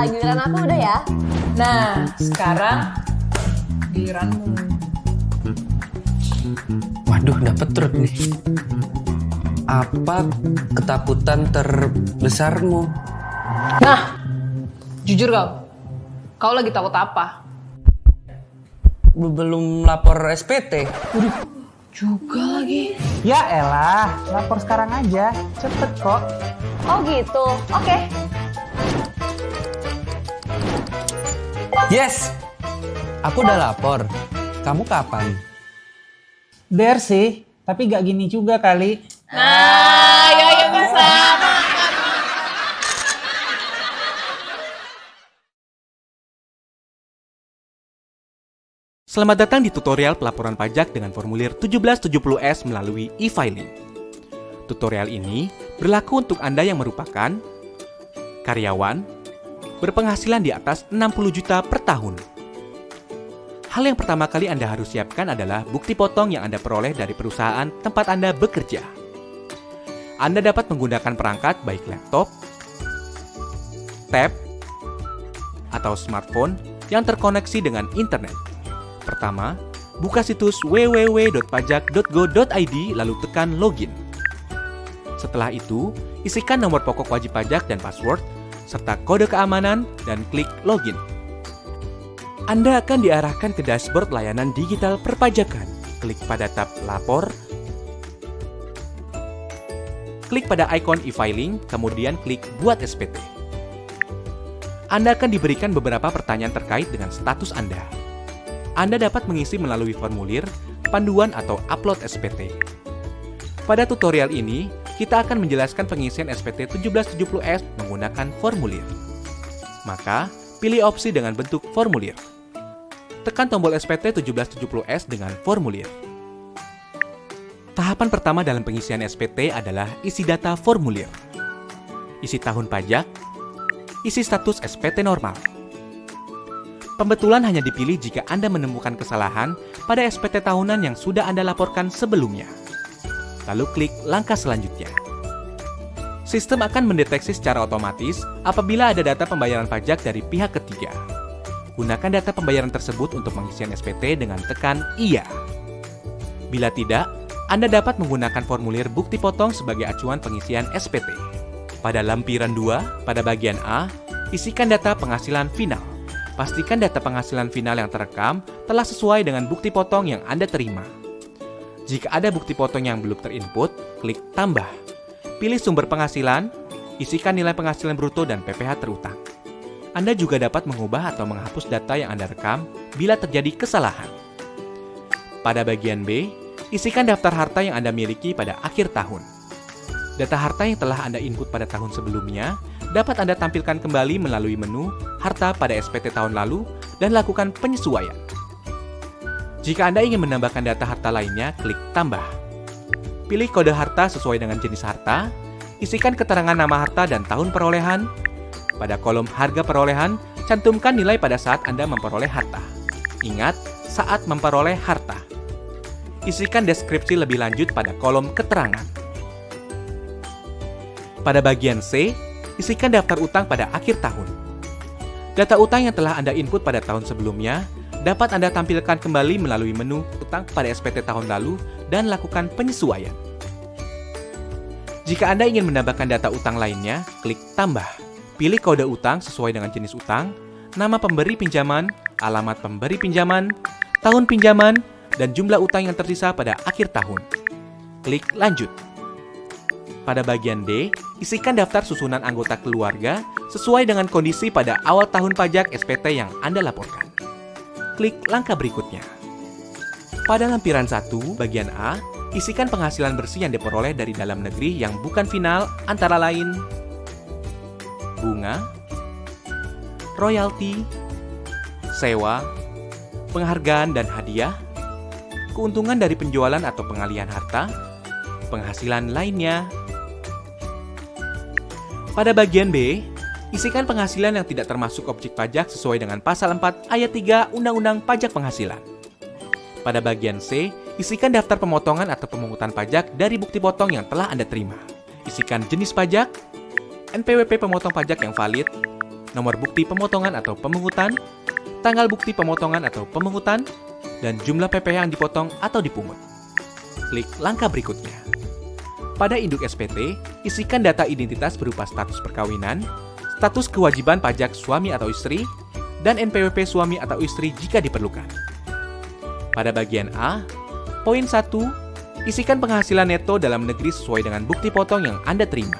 Giliran aku udah ya. Nah, sekarang giliranmu. Waduh, dapet truk nih. Apa ketakutan terbesarmu? Nah, jujur kau lagi takut apa? Belum lapor SPT. Juga lagi. Ya elah, lapor sekarang aja. Cepet kok. Oh gitu, oke. Yes, aku udah lapor. Kamu kapan? Der sih, tapi gak gini juga kali. Nah, ya sama. Selamat datang di tutorial pelaporan pajak dengan formulir 1770S melalui e-filing. Tutorial ini berlaku untuk Anda yang merupakan karyawan berpenghasilan di atas 60 juta per tahun. Hal yang pertama kali Anda harus siapkan adalah bukti potong yang Anda peroleh dari perusahaan tempat Anda bekerja. Anda dapat menggunakan perangkat baik laptop, tab, atau smartphone yang terkoneksi dengan internet. Pertama, buka situs www.pajak.go.id lalu tekan login. Setelah itu, isikan nomor pokok wajib pajak dan password, serta kode keamanan dan klik login. Anda akan diarahkan ke dashboard layanan digital perpajakan. Klik pada tab Lapor, klik pada ikon e-filing, kemudian klik Buat SPT. Anda akan diberikan beberapa pertanyaan terkait dengan status Anda. Anda dapat mengisi melalui formulir, panduan, atau upload SPT. Pada tutorial ini, kita akan menjelaskan pengisian SPT 1770S menggunakan formulir. Maka, pilih opsi dengan bentuk formulir. Tekan tombol SPT 1770S dengan formulir. Tahapan pertama dalam pengisian SPT adalah isi data formulir. Isi tahun pajak, isi status SPT normal. Pembetulan hanya dipilih jika Anda menemukan kesalahan pada SPT tahunan yang sudah Anda laporkan sebelumnya. Lalu klik langkah selanjutnya. Sistem akan mendeteksi secara otomatis apabila ada data pembayaran pajak dari pihak ketiga. Gunakan data pembayaran tersebut untuk pengisian SPT dengan tekan Iya. Bila tidak, Anda dapat menggunakan formulir bukti potong sebagai acuan pengisian SPT. Pada lampiran 2, pada bagian A, isikan data penghasilan final. Pastikan data penghasilan final yang terekam telah sesuai dengan bukti potong yang Anda terima. Jika ada bukti potong yang belum terinput, klik tambah. Pilih sumber penghasilan, isikan nilai penghasilan bruto dan PPh terutang. Anda juga dapat mengubah atau menghapus data yang Anda rekam bila terjadi kesalahan. Pada bagian B, isikan daftar harta yang Anda miliki pada akhir tahun. Data harta yang telah Anda input pada tahun sebelumnya dapat Anda tampilkan kembali melalui menu Harta pada SPT tahun lalu dan lakukan penyesuaian. Jika Anda ingin menambahkan data harta lainnya, klik tambah. Pilih kode harta sesuai dengan jenis harta, isikan keterangan nama harta dan tahun perolehan. Pada kolom harga perolehan, cantumkan nilai pada saat Anda memperoleh harta. Ingat, saat memperoleh harta. Isikan deskripsi lebih lanjut pada kolom keterangan. Pada bagian C, isikan daftar utang pada akhir tahun. Data utang yang telah Anda input pada tahun sebelumnya dapat Anda tampilkan kembali melalui menu utang pada SPT tahun lalu dan lakukan penyesuaian. Jika Anda ingin menambahkan data utang lainnya, klik tambah. Pilih kode utang sesuai dengan jenis utang, nama pemberi pinjaman, alamat pemberi pinjaman, tahun pinjaman, dan jumlah utang yang tersisa pada akhir tahun. Klik lanjut. Pada bagian D, isikan daftar susunan anggota keluarga sesuai dengan kondisi pada awal tahun pajak SPT yang Anda laporkan. Klik langkah berikutnya. Pada lampiran 1, bagian A, isikan penghasilan bersih yang diperoleh dari dalam negeri yang bukan final antara lain bunga, royalti, sewa, penghargaan dan hadiah, keuntungan dari penjualan atau pengalihan harta, penghasilan lainnya. Pada bagian B, isikan penghasilan yang tidak termasuk objek pajak sesuai dengan pasal 4 ayat 3 Undang-Undang Pajak Penghasilan. Pada bagian C, isikan daftar pemotongan atau pemungutan pajak dari bukti potong yang telah Anda terima. Isikan jenis pajak, NPWP pemotong pajak yang valid, nomor bukti pemotongan atau pemungutan, tanggal bukti pemotongan atau pemungutan, dan jumlah PPh yang dipotong atau dipungut. Klik langkah berikutnya. Pada induk SPT, isikan data identitas berupa status perkawinan, status kewajiban pajak suami atau istri, dan NPWP suami atau istri jika diperlukan. Pada bagian A, poin 1, isikan penghasilan neto dalam negeri sesuai dengan bukti potong yang Anda terima.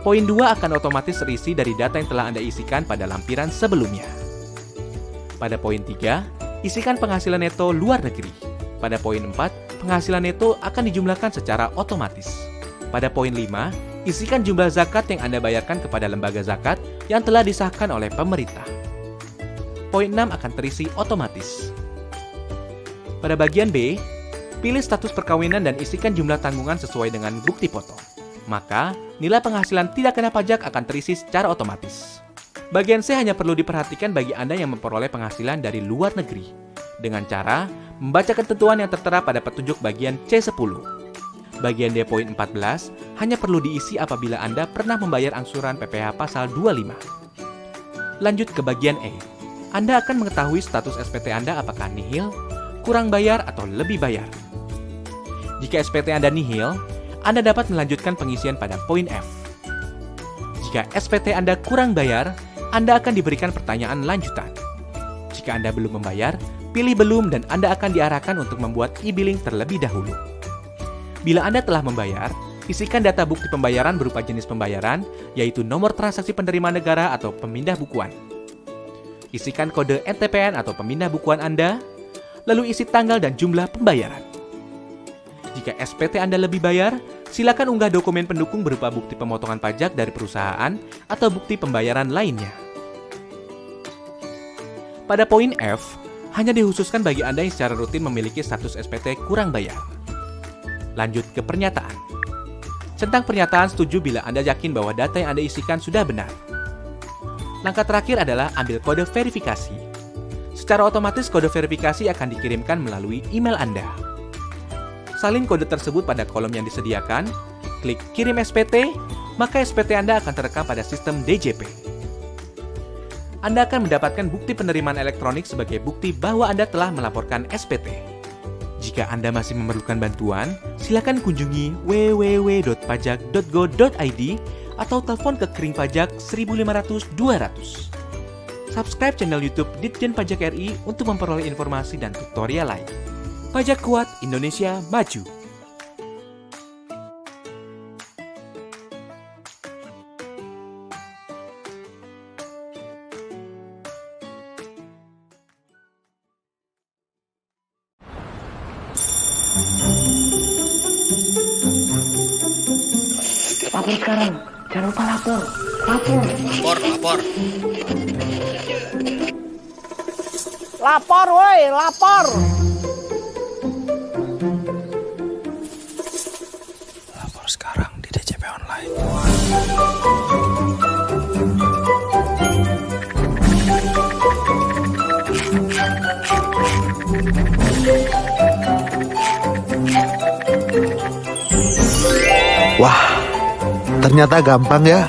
Poin 2 akan otomatis terisi dari data yang telah Anda isikan pada lampiran sebelumnya. Pada poin 3, isikan penghasilan neto luar negeri. Pada poin 4, penghasilan neto akan dijumlahkan secara otomatis. Pada poin 5, isikan jumlah zakat yang Anda bayarkan kepada lembaga zakat yang telah disahkan oleh pemerintah. Poin 6 akan terisi otomatis. Pada bagian B, pilih status perkawinan dan isikan jumlah tanggungan sesuai dengan bukti potong. Maka, nilai penghasilan tidak kena pajak akan terisi secara otomatis. Bagian C hanya perlu diperhatikan bagi Anda yang memperoleh penghasilan dari luar negeri, dengan cara membaca ketentuan yang tertera pada petunjuk bagian C10. Bagian D poin 14 hanya perlu diisi apabila Anda pernah membayar angsuran PPh pasal 25. Lanjut ke bagian E. Anda akan mengetahui status SPT Anda apakah nihil, kurang bayar, atau lebih bayar. Jika SPT Anda nihil, Anda dapat melanjutkan pengisian pada poin F. Jika SPT Anda kurang bayar, Anda akan diberikan pertanyaan lanjutan. Jika Anda belum membayar, pilih belum dan Anda akan diarahkan untuk membuat e-billing terlebih dahulu. Bila Anda telah membayar, isikan data bukti pembayaran berupa jenis pembayaran, yaitu nomor transaksi penerima negara atau pemindah bukuan. Isikan kode NTPN atau pemindah bukuan Anda, lalu isi tanggal dan jumlah pembayaran. Jika SPT Anda lebih bayar, silakan unggah dokumen pendukung berupa bukti pemotongan pajak dari perusahaan atau bukti pembayaran lainnya. Pada poin F, hanya dikhususkan bagi Anda yang secara rutin memiliki status SPT kurang bayar. Lanjut ke pernyataan. Centang pernyataan setuju bila Anda yakin bahwa data yang Anda isikan sudah benar. Langkah terakhir adalah ambil kode verifikasi. Secara otomatis kode verifikasi akan dikirimkan melalui email Anda. Salin kode tersebut pada kolom yang disediakan, klik kirim SPT, maka SPT Anda akan terekam pada sistem DJP. Anda akan mendapatkan bukti penerimaan elektronik sebagai bukti bahwa Anda telah melaporkan SPT. Jika Anda masih memerlukan bantuan, silakan kunjungi www.pajak.go.id atau telepon ke Kering Pajak 1500 200. Subscribe channel YouTube Ditjen Pajak RI untuk memperoleh informasi dan tutorial lain. Pajak kuat, Indonesia maju. Lapor sekarang, jangan lupa lapor. Lapor. Lapor woi, lapor. Lapor sekarang di DJP Online. Wah, ternyata gampang ya.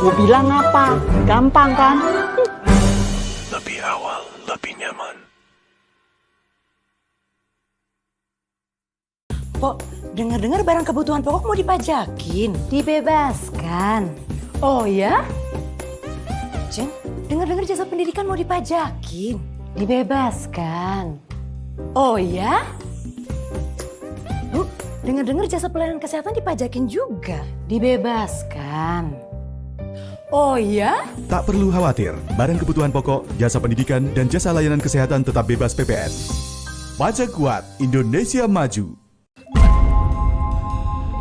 Gue bilang apa? Gampang kan? Lebih awal, lebih nyaman. Pok, dengar-dengar barang kebutuhan pokok mau dipajakin. Dibebaskan. Oh ya? Jen, dengar-dengar jasa pendidikan mau dipajakin. Dibebaskan. Oh ya? Bu, dengar-dengar jasa pelayanan kesehatan dipajakin juga. Dibebaskan. Oh ya? Tak perlu khawatir, barang kebutuhan pokok, jasa pendidikan, dan jasa layanan kesehatan tetap bebas PPN. Pajak kuat, Indonesia maju.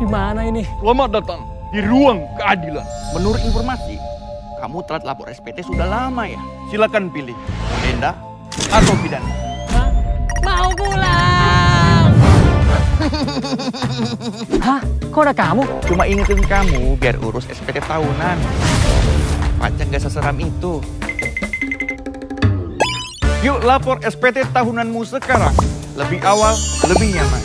Di mana ini? Selamat datang di ruang keadilan. Menurut informasi, kamu telat lapor SPT sudah lama ya. Silakan pilih denda atau pidana. Mau pulang. Hah? Kok ada kamu? Cuma ingetin kamu biar urus SPT tahunan. Pajak gak seseram itu. Yuk lapor SPT tahunanmu sekarang. Lebih awal, lebih nyaman.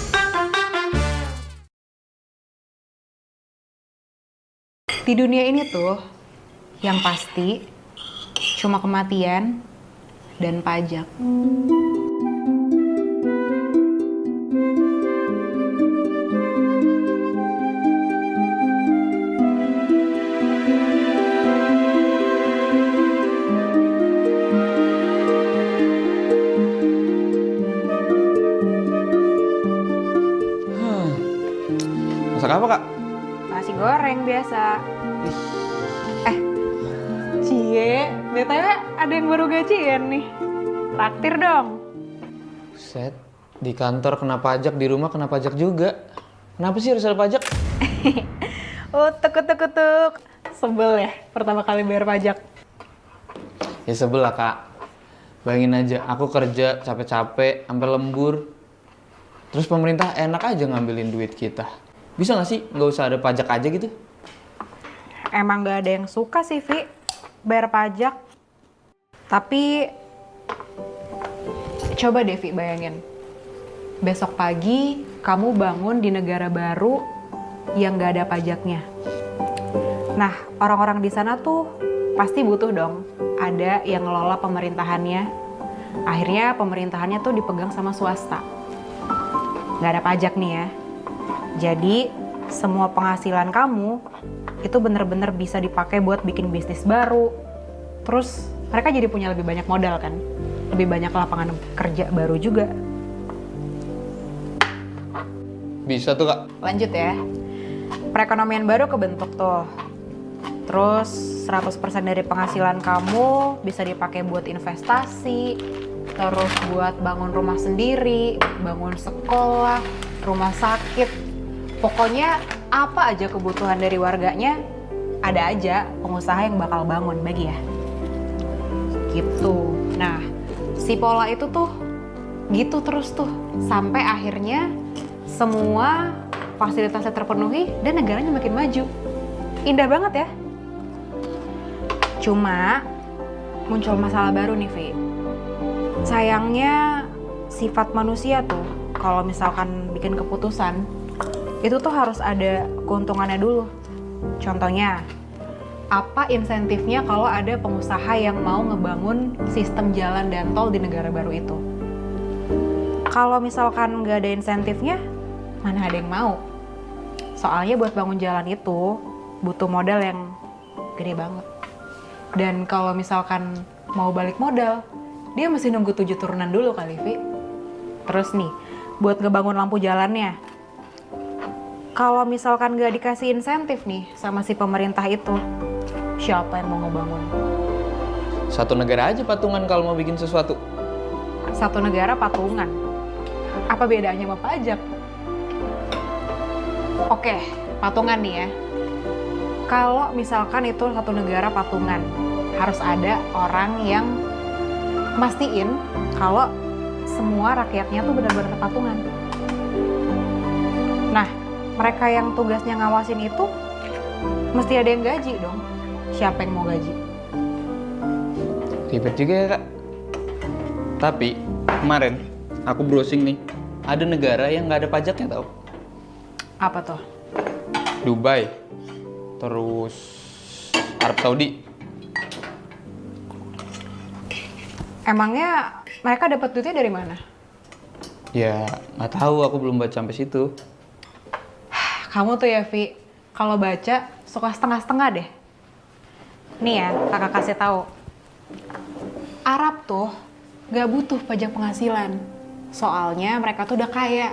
Di dunia ini tuh, Yang pasti, cuma kematian dan pajak. Masak apa, Kak? Nasi goreng biasa. Cie, BTW ada yang baru gajian nih. Traktir dong. Set, di kantor kena pajak, di rumah kena pajak juga. Kenapa sih harus ada pajak? Tuk. Sebel ya pertama kali bayar pajak. Ya sebel lah, Kak. Bayangin aja, aku kerja capek-capek, sampai lembur. Terus pemerintah enak aja ngambilin duit kita. Bisa nggak sih nggak usah ada pajak aja gitu? Emang gak ada yang suka sih, Vi, bayar pajak. Tapi coba deh, Vi, bayangin. Besok pagi kamu bangun di negara baru yang gak ada pajaknya. Nah, orang-orang di sana tuh pasti butuh dong ada yang ngelola pemerintahannya. Akhirnya pemerintahannya tuh dipegang sama swasta. Gak ada pajak nih ya. Jadi semua penghasilan kamu itu bener-bener bisa dipakai buat bikin bisnis baru. Terus mereka jadi punya lebih banyak modal kan. Lebih banyak lapangan kerja baru juga. Bisa tuh, Kak. Lanjut ya. Perekonomian baru kebentuk tuh. Terus 100% dari penghasilan kamu bisa dipakai buat investasi, terus buat bangun rumah sendiri, bangun sekolah, rumah sakit. Pokoknya apa aja kebutuhan dari warganya, ada aja pengusaha yang bakal bangun, bagi ya. Gitu. Nah, si pola itu tuh gitu terus tuh. Sampai akhirnya semua fasilitasnya terpenuhi dan negaranya makin maju. Indah banget ya. Cuma muncul masalah baru nih, Vi. Sayangnya sifat manusia tuh kalau misalkan bikin keputusan itu tuh harus ada keuntungannya dulu. Contohnya, apa insentifnya kalau ada pengusaha yang mau ngebangun sistem jalan dan tol di negara baru itu? Kalau misalkan nggak ada insentifnya, mana ada yang mau? Soalnya buat bangun jalan itu butuh modal yang gede banget. Dan kalau misalkan mau balik modal, dia mesti nunggu 7 turunan dulu kali, Vi. Terus nih, buat ngebangun lampu jalannya, kalau misalkan nggak dikasih insentif nih sama si pemerintah itu, siapa yang mau ngebangun? Satu negara aja patungan kalau mau bikin sesuatu. Satu negara patungan? Apa bedanya sama pajak? Oke, patungan nih ya. Kalau misalkan itu satu negara patungan, harus ada orang yang mastiin kalau semua rakyatnya tuh benar-benar patungan. Nah, mereka yang tugasnya ngawasin itu mesti ada yang gaji dong. Siapa yang mau gaji? Ribet juga ya, Kak. Tapi kemarin aku browsing nih, ada negara yang nggak ada pajaknya tau. Apa tuh? Dubai, terus Arab Saudi. Emangnya mereka dapat duitnya dari mana? Ya nggak tahu, aku belum baca sampai situ. Kamu tuh ya, Vi, kalau baca suka setengah-setengah deh. Nih ya, kakak kasih tahu. Arab tuh gak butuh pajak penghasilan. Soalnya mereka tuh udah kaya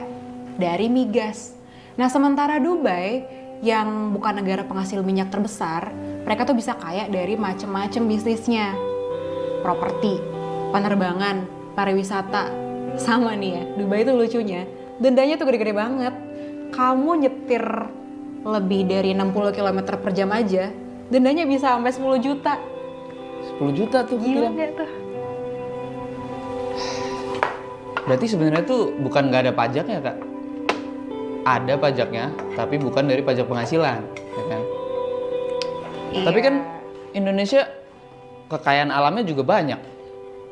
dari migas. Nah, sementara Dubai yang bukan negara penghasil minyak terbesar, mereka tuh bisa kaya dari macem-macem bisnisnya. Properti, penerbangan, pariwisata. Sama nih ya, Dubai itu lucunya, dendanya tuh gede-gede banget. Kamu nyetir lebih dari 60 km per jam aja, dendanya bisa sampai 10 juta. 10 juta tuh. Gila nggak tuh? Berarti sebenarnya tuh bukan nggak ada pajaknya, Kak. Ada pajaknya, tapi bukan dari pajak penghasilan, ya kan? Iya. Tapi kan Indonesia kekayaan alamnya juga banyak.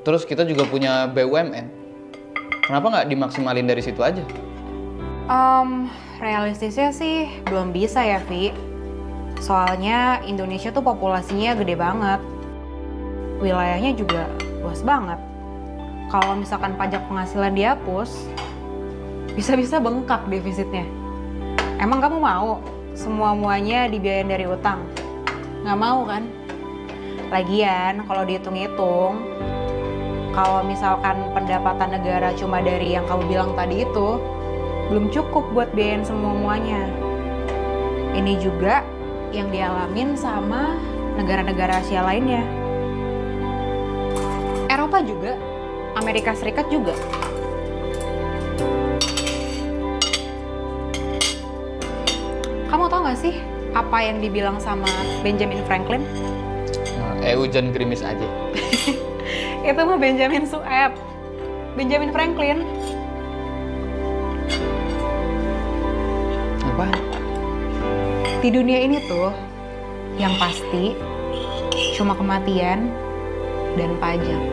Terus kita juga punya BUMN. Kenapa nggak dimaksimalin dari situ aja? Realistisnya sih belum bisa ya, Vi. Soalnya Indonesia tuh populasinya gede banget. Wilayahnya juga luas banget. Kalau misalkan pajak penghasilan dihapus, bisa-bisa bengkak defisitnya. Emang kamu mau semua-muanya dibiayain dari utang? Nggak mau kan? Lagian kalau dihitung-hitung, kalau misalkan pendapatan negara cuma dari yang kamu bilang tadi itu, belum cukup buat biayain semua-muanya. Ini juga yang dialamin sama negara-negara Asia lainnya. Eropa juga, Amerika Serikat juga. Kamu tau gak sih apa yang dibilang sama Benjamin Franklin? Hujan gerimis aja. Itu mah Benjamin Sueb. Benjamin Franklin. Apa? Di dunia ini tuh, yang pasti cuma kematian dan pajak.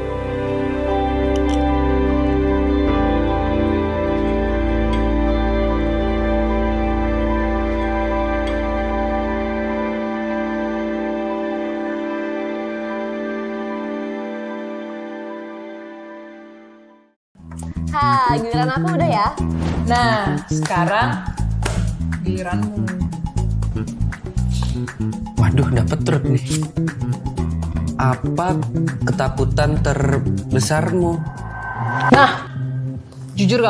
Ha, giliran aku udah ya. Nah, sekarang giliranmu. Waduh, dapet truk nih. Apa ketakutan terbesarmu? Nah, jujur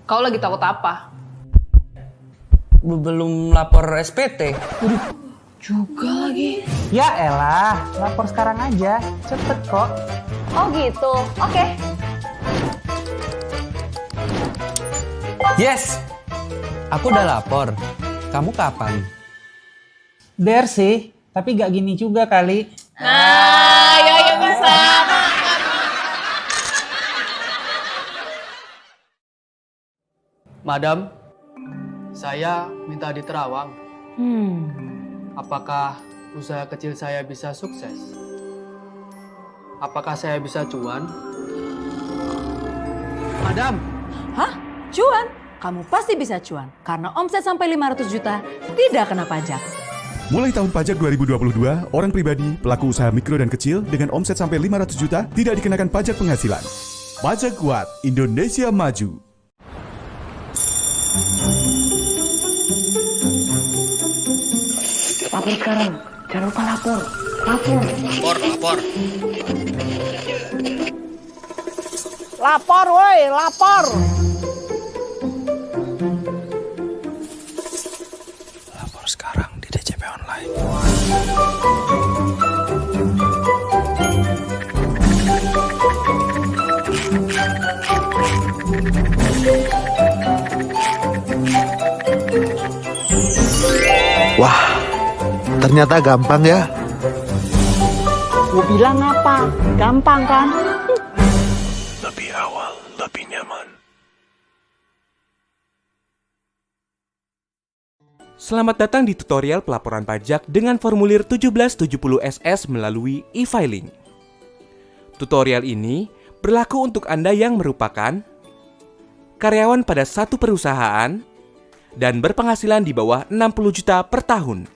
kau lagi takut apa? Belum lapor SPT. Juga lagi. Ya elah, lapor sekarang aja. Cepet kok. Oh gitu, oke. Yes, aku udah lapor. Kamu kapan? Der sih, tapi gak gini juga kali. Nah, ya bisa. Madam, saya minta diterawang. Apakah usaha kecil saya bisa sukses? Apakah saya bisa cuan? Madam! Hah? Cuan? Kamu pasti bisa cuan. Karena omset sampai 500 juta tidak kena pajak. Mulai tahun pajak 2022, orang pribadi, pelaku usaha mikro dan kecil dengan omset sampai 500 juta tidak dikenakan pajak penghasilan. Pajak Kuat, Indonesia Maju. Lapor sekarang. Jangan lupa lapor. Lapor. Lapor. Lapor, woi, lapor. Lapor sekarang di DJP Online. Wah, ternyata gampang ya. Gue bilang apa? Gampang kan? Lebih awal, lebih nyaman. Selamat datang di tutorial pelaporan pajak dengan formulir 1770 SS melalui e-filing. Tutorial ini berlaku untuk Anda yang merupakan karyawan pada satu perusahaan dan berpenghasilan di bawah 60 juta per tahun.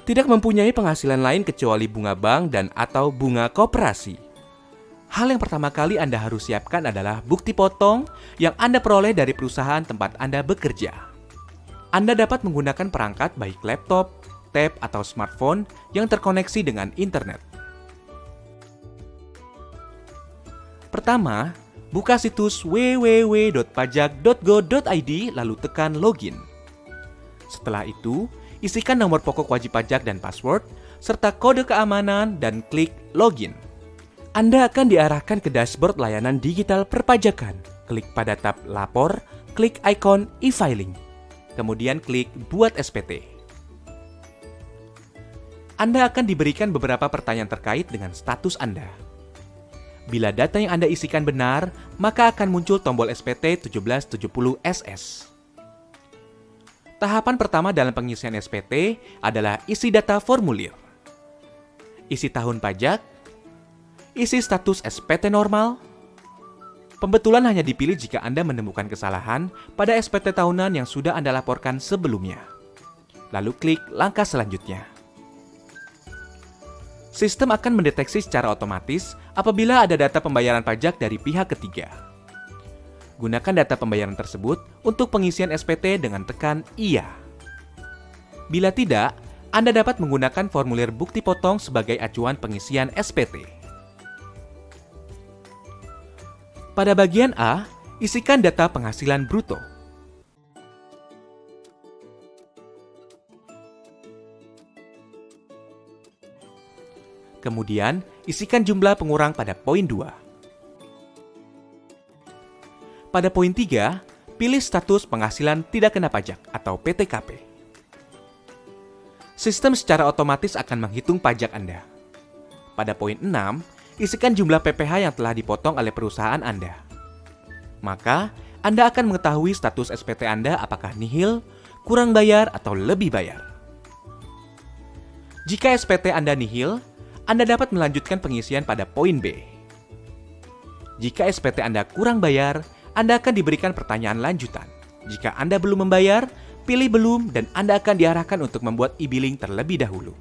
Tidak mempunyai penghasilan lain kecuali bunga bank dan atau bunga koperasi. Hal yang pertama kali Anda harus siapkan adalah bukti potong yang Anda peroleh dari perusahaan tempat Anda bekerja. Anda dapat menggunakan perangkat baik laptop, tab, atau smartphone yang terkoneksi dengan internet. Pertama, buka situs www.pajak.go.id lalu tekan login. Setelah itu, isikan nomor pokok wajib pajak dan password, serta kode keamanan dan klik login. Anda akan diarahkan ke dashboard layanan digital perpajakan. Klik pada tab lapor, klik ikon e-filing. Kemudian klik buat SPT. Anda akan diberikan beberapa pertanyaan terkait dengan status Anda. Bila data yang Anda isikan benar, maka akan muncul tombol SPT 1770 SS. Tahapan pertama dalam pengisian SPT adalah isi data formulir. Isi tahun pajak, isi status SPT normal. Pembetulan hanya dipilih jika Anda menemukan kesalahan pada SPT tahunan yang sudah Anda laporkan sebelumnya. lalu klik langkah selanjutnya. Sistem akan mendeteksi secara otomatis apabila ada data pembayaran pajak dari pihak ketiga. Gunakan data pembayaran tersebut untuk pengisian SPT dengan tekan Iya. Bila tidak, Anda dapat menggunakan formulir bukti potong sebagai acuan pengisian SPT. Pada bagian A, isikan data penghasilan bruto. Kemudian, isikan jumlah pengurang pada poin 2. Pada poin 3, pilih status penghasilan tidak kena pajak atau PTKP. Sistem secara otomatis akan menghitung pajak Anda. Pada poin 6, isikan jumlah PPh yang telah dipotong oleh perusahaan Anda. Maka, Anda akan mengetahui status SPT Anda apakah nihil, kurang bayar, atau lebih bayar. Jika SPT Anda nihil, Anda dapat melanjutkan pengisian pada poin B. Jika SPT Anda kurang bayar, Anda akan diberikan pertanyaan lanjutan. Jika Anda belum membayar, pilih belum dan Anda akan diarahkan untuk membuat e-billing terlebih dahulu.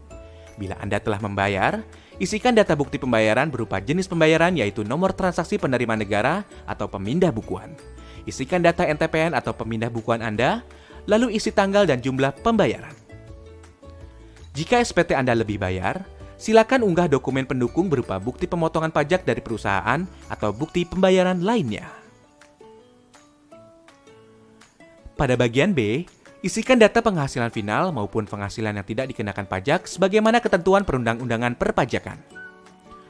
Bila Anda telah membayar, isikan data bukti pembayaran berupa jenis pembayaran yaitu nomor transaksi penerima negara atau pemindah bukuan. Isikan data NTPN atau pemindah bukuan Anda, lalu isi tanggal dan jumlah pembayaran. Jika SPT Anda lebih bayar, silakan unggah dokumen pendukung berupa bukti pemotongan pajak dari perusahaan atau bukti pembayaran lainnya. Pada bagian B, isikan data penghasilan final maupun penghasilan yang tidak dikenakan pajak sebagaimana ketentuan perundang-undangan perpajakan.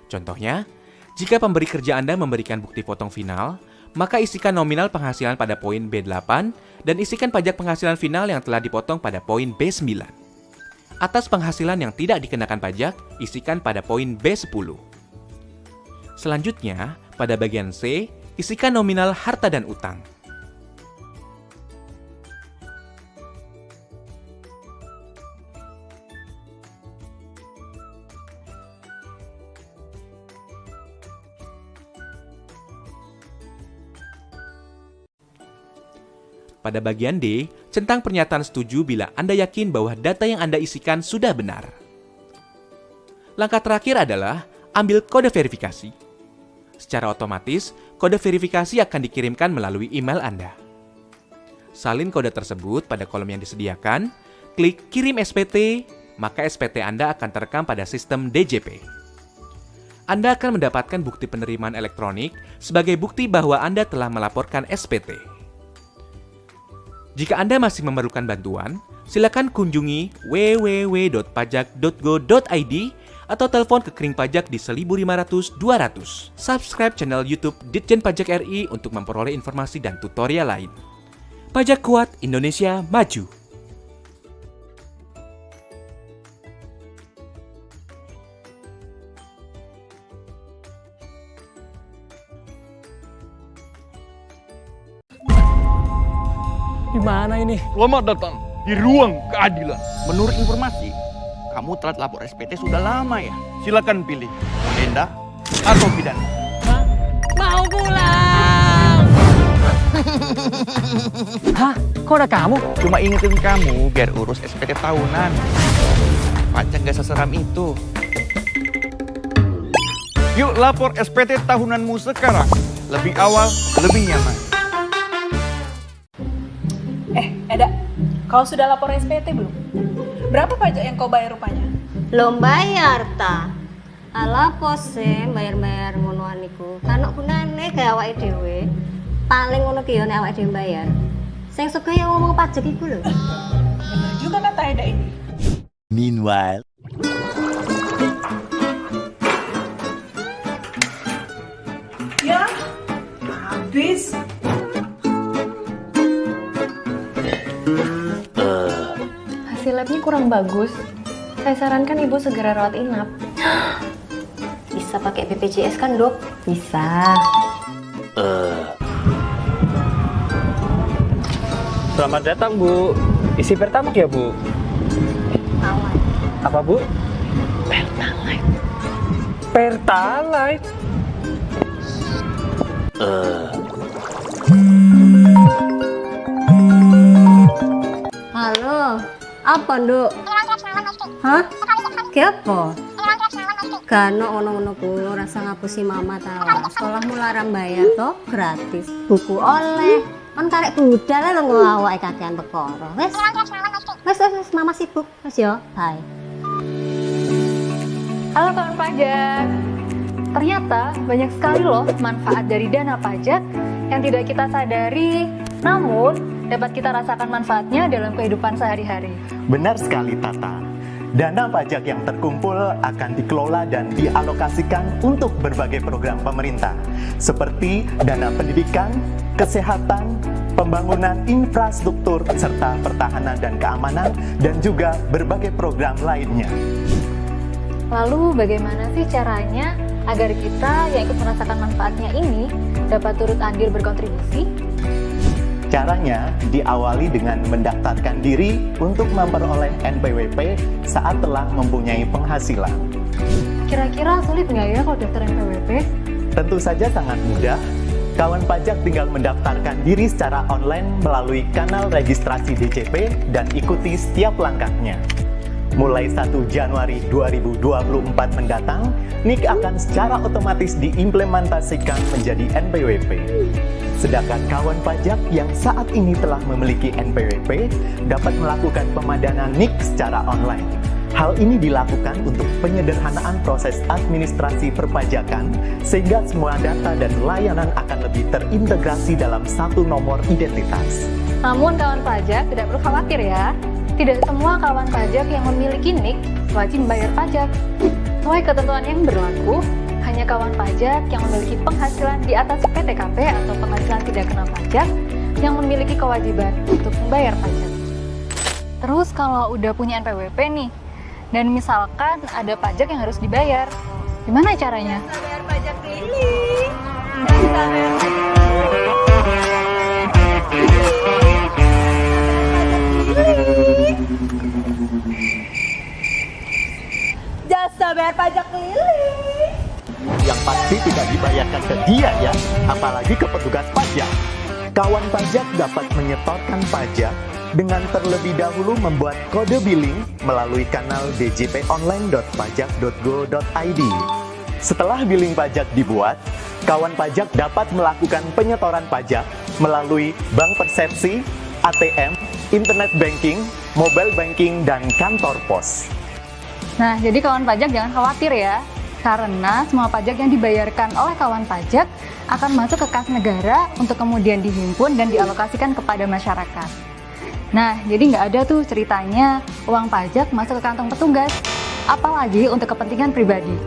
Contohnya, jika pemberi kerja Anda memberikan bukti potong final, maka isikan nominal penghasilan pada poin B8 dan isikan pajak penghasilan final yang telah dipotong pada poin B9. Atas penghasilan yang tidak dikenakan pajak, isikan pada poin B10. Selanjutnya, pada bagian C, isikan nominal harta dan utang. Pada bagian D, centang pernyataan setuju bila Anda yakin bahwa data yang Anda isikan sudah benar. Langkah terakhir adalah ambil kode verifikasi. Secara otomatis, kode verifikasi akan dikirimkan melalui email Anda. Salin kode tersebut pada kolom yang disediakan, klik kirim SPT, maka SPT Anda akan terekam pada sistem DJP. Anda akan mendapatkan bukti penerimaan elektronik sebagai bukti bahwa Anda telah melaporkan SPT. Jika Anda masih memerlukan bantuan, silakan kunjungi www.pajak.go.id atau telepon ke Kering Pajak di 1500 200. Subscribe channel YouTube Ditjen Pajak RI untuk memperoleh informasi dan tutorial lain. Pajak kuat, Indonesia maju. Di mana ini? Selamat datang di ruang keadilan. Menurut informasi, kamu telat lapor SPT sudah lama ya. Silakan pilih denda atau pidana. Mau pulang. Hah? Kok ada kamu? Cuma ingetin kamu biar urus SPT tahunan. Pajak gak seseram itu. Yuk lapor SPT tahunanmu sekarang. Lebih awal, lebih nyaman. Eda, kau sudah lapor SPT belum? Berapa pajak yang kau bayar rupanya? Belum bayar ta. Ala pose bayar-bayar ngonoan iku. Kan gunane gawe awake dhewe. Paling ngono ki yo nek awake dhewe bayar. Sing suka yo ngomong pajak iku lho. Benar juga kata Eda ini. Meanwhile, Ya, habis. Hasil labnya kurang bagus. Saya sarankan ibu segera rawat inap. Bisa pakai BPJS kan, Dok? Bisa. Selamat datang, Bu. Isi Pertamax ya, Bu? Apa, Bu? Pertalite. Pertalite? Halo, Apa, Nduk? Hah? Ki apa? Gano ngono-ngono ku rasa ngapusi mama ta. Sekolahmu larang bayar toh, gratis. Buku oleh. Kan karek budal lho ngawake kakean perkara. Wes, mama sibuk. Wes yo, bye. Halo kawan pajak. Ternyata banyak sekali loh manfaat dari dana pajak yang tidak kita sadari, namun dapat kita rasakan manfaatnya dalam kehidupan sehari-hari. Benar sekali, Tata. Dana pajak yang terkumpul akan dikelola dan dialokasikan untuk berbagai program pemerintah, seperti dana pendidikan, kesehatan, pembangunan infrastruktur, serta pertahanan dan keamanan, dan juga berbagai program lainnya. Lalu bagaimana sih caranya agar kita yang ikut merasakan manfaatnya ini dapat turut andil berkontribusi? Caranya diawali dengan mendaftarkan diri untuk memperoleh NPWP saat telah mempunyai penghasilan. Kira-kira sulit nggak ya kalau daftar NPWP? Tentu saja sangat mudah. Kawan pajak tinggal mendaftarkan diri secara online melalui kanal registrasi DCP dan ikuti setiap langkahnya. Mulai 1 Januari 2024 mendatang, NIK akan secara otomatis diimplementasikan menjadi NPWP. Sedangkan kawan pajak yang saat ini telah memiliki NPWP dapat melakukan pemadanan NIK secara online. Hal ini dilakukan untuk penyederhanaan proses administrasi perpajakan sehingga semua data dan layanan akan lebih terintegrasi dalam satu nomor identitas. Namun kawan pajak tidak perlu khawatir ya. Tidak semua kawan pajak yang memiliki NIK wajib membayar pajak. Sesuai ketentuan yang berlaku, hanya kawan pajak yang memiliki penghasilan di atas PTKP atau penghasilan tidak kena pajak yang memiliki kewajiban untuk membayar pajak. Terus kalau udah punya NPWP nih, dan misalkan ada pajak yang harus dibayar, gimana caranya? Bayar pajak keliling. Bayar pajak jasa bayar pajak keliling. Yang pasti tidak dibayarkan ke dia ya, apalagi ke petugas pajak. Kawan pajak dapat menyetorkan pajak dengan terlebih dahulu membuat kode billing melalui kanal djponline.pajak.go.id. Setelah billing pajak dibuat, kawan pajak dapat melakukan penyetoran pajak melalui bank persepsi, ATM, internet banking, mobile banking, dan kantor pos. Nah, jadi kawan pajak jangan khawatir ya, karena semua pajak yang dibayarkan oleh kawan pajak akan masuk ke kas negara untuk kemudian dihimpun dan dialokasikan kepada masyarakat. Nah, jadi nggak ada tuh ceritanya uang pajak masuk ke kantong petugas, apalagi untuk kepentingan pribadi.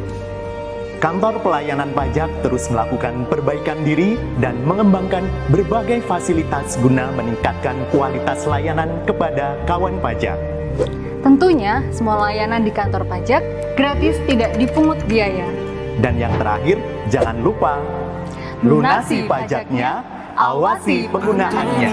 Kantor pelayanan pajak terus melakukan perbaikan diri dan mengembangkan berbagai fasilitas guna meningkatkan kualitas layanan kepada kawan pajak. Tentunya, semua layanan di kantor pajak gratis, tidak dipungut biaya. Dan yang terakhir, jangan lupa lunasi pajaknya, awasi penggunaannya.